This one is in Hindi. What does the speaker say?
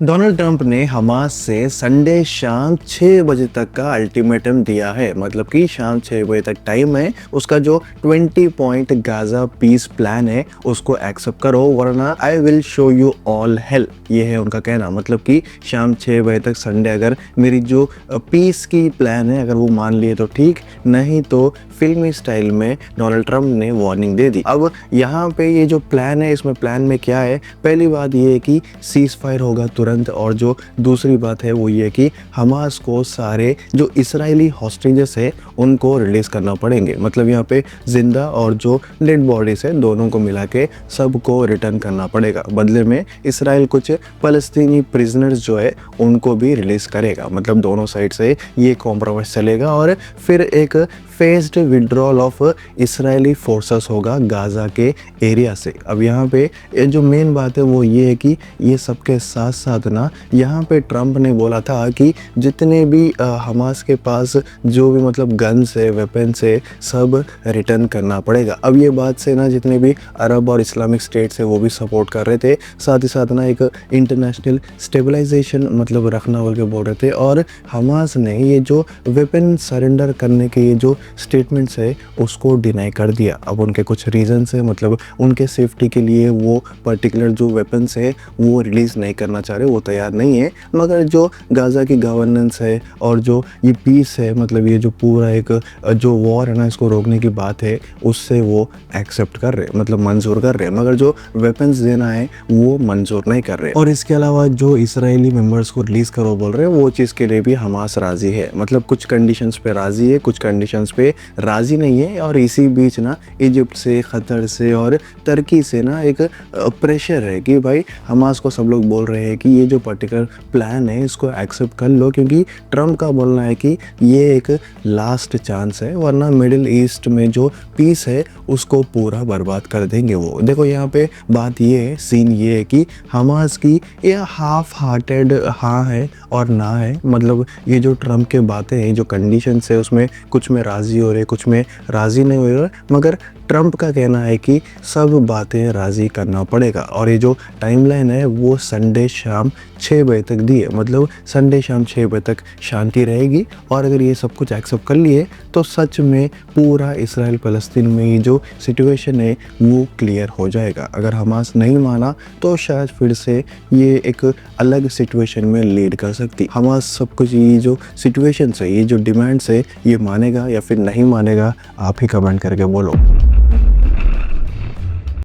डोनाल्ड ट्रंप ने हमास से संडे शाम 6 बजे तक का अल्टीमेटम दिया है। मतलब कि शाम 6 बजे तक टाइम है, उसका जो 20 पॉइंट गाजा पीस प्लान है उसको एक्सेप्ट करो वरना I will show you all hello. ये है उनका कहना। मतलब कि शाम 6 बजे तक संडे अगर मेरी जो पीस की प्लान है अगर वो मान लिए तो ठीक, नहीं तो फिल्मी स्टाइल में डोनाल्ड ट्रंप ने वार्निंग दे दी। अब यहाँ पे ये जो प्लान है, इसमें प्लान में क्या है, पहली बात ये है कि सीज फायर होगा तुरंत, और जो दूसरी बात है वो ये कि हमास को सारे जो इसराइली हॉस्टेजेस है उनको रिलीज करना पड़ेंगे। मतलब यहाँ पे जिंदा और जो डेड बॉडीज है दोनों को मिला के सबको रिटर्न करना पड़ेगा। बदले में इसराइल कुछ फलस्तीनी प्रिजनर्स जो है उनको भी रिलीज करेगा। मतलब दोनों साइड से ये कॉम्प्रोमाइज चलेगा और फिर एक phased withdrawal of Israeli forces होगा गाजा के एरिया से। अब यहाँ पे ये जो मेन बात है वो ये है कि ये सबके साथ साथ ना यहाँ पे ट्रंप ने बोला था कि जितने भी हमास के पास जो भी मतलब गन्स है, वेपन्स है, सब रिटर्न करना पड़ेगा। अब ये बात से ना जितने भी अरब और इस्लामिक स्टेट्स है वो भी सपोर्ट कर रहे थे, साथ ही साथ ना एक इंटरनेशनल स्टेबलाइजेशन मतलब रखना बोल के बोल रहे थे। और हमास ने ये जो वेपन सरेंडर करने के ये जो स्टेटमेंट्स है उसको डिनाई कर दिया। अब उनके कुछ रीजंस है, मतलब उनके सेफ्टी के लिए वो पर्टिकुलर जो वेपन्स है वो रिलीज़ नहीं करना चाह रहे, वो तैयार नहीं है। मगर जो गाजा की गवर्नेंस है और जो ये पीस है, मतलब ये जो पूरा एक जो वॉर है ना इसको रोकने की बात है, उससे वो एक्सेप्ट कर रहे, मतलब मंजूर कर रहे, मगर जो वेपन्स देना है वो मंजूर नहीं कर रहे। और इसके अलावा जो इसराइली मेंबर्स को रिलीज़ करो बोल रहे हैं वो चीज़ के लिए भी हमास राज़ी है। मतलब कुछ कंडीशंस पे राज़ी है, कुछ कंडीशंस पे राज़ी नहीं है। और इसी बीच ना इजिप्ट से, क़तर से और तुर्की से ना एक प्रेशर है कि भाई हमास को सब लोग बोल रहे हैं कि ये जो पर्टिकुलर प्लान है इसको एक्सेप्ट कर लो, क्योंकि ट्रंप का बोलना है कि ये एक लास्ट चांस है वरना मिडिल ईस्ट में जो पीस है उसको पूरा बर्बाद कर देंगे वो। देखो यहाँ पे बात ये है, सीन ये है कि हमास की ये हाफ हार्टेड हाँ है और ना है। मतलब ये जो ट्रंप के बातें हैं, जो कंडीशंस है उसमें कुछ में राज़ी हो रहे, कुछ में राज़ी नहीं हो रहे, मगर ट्रंप का कहना है कि सब बातें राज़ी करना पड़ेगा। और ये जो टाइमलाइन है वो संडे शाम 6 बजे तक दी है। मतलब संडे शाम 6 बजे तक शांति रहेगी और अगर ये सब कुछ एक्सेप्ट कर लिए तो सच में पूरा इसराइल फ़लस्तीन में ये जो सिचुएशन है वो क्लियर हो जाएगा। अगर हमास नहीं माना तो शायद फिर से ये एक अलग सिचुएशन में लीड कर सकती। हमास सब कुछ ये जो सिचुएशन है, ये जो डिमांड्स है, ये मानेगा या फिर नहीं मानेगा, आप ही कमेंट करके बोलो।